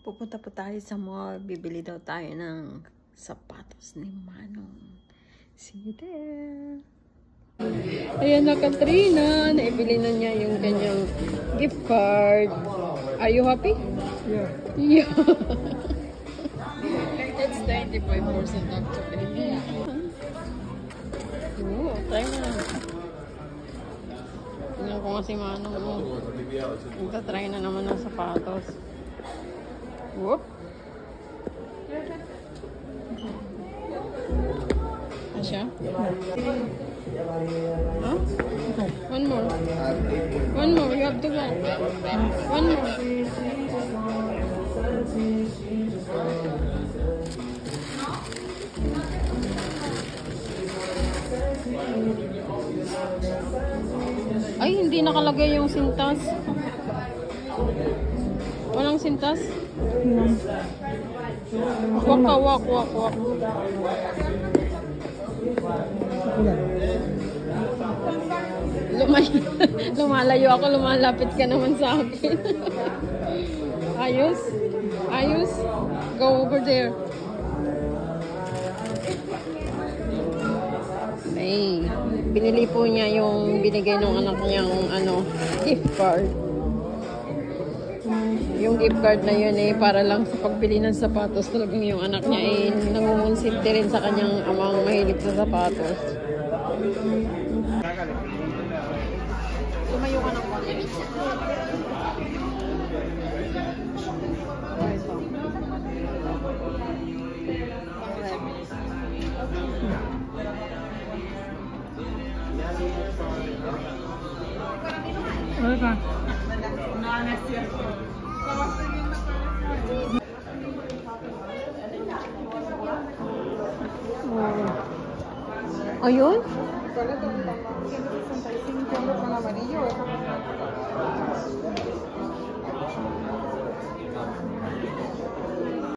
Pupunta po tayo sa mall. Bibili daw tayo ng sapatos ni Manong. See you there. Ayan na, Katrina. Naibili na niya yung kanyang gift card. Are you happy? Yeah. Yeah. It's 95% actually. Oo, tayo na. Tingnan ko nga si Manong. Magta-try na naman ng sapatos. Whoop. Asya? Huh? One more. One more. You have to walk. One more. Ay, hindi nakalagay yung sintas. Walang sintas? Walk ka, walk. Lumalayo ako, lumalapit ka naman sa akin. Ayos? Ayos? Go over there. Ay, binili po niya yung binigay ng anak niyang gift card. Yung gift card na yun para lang sa pagbili ng sapatos. Talagang yung anak niya nangungonsinti rin sa kanyang amang mahilig sa sapatos. Tumayo ka ng 1 minute. Ano ka? Ayun?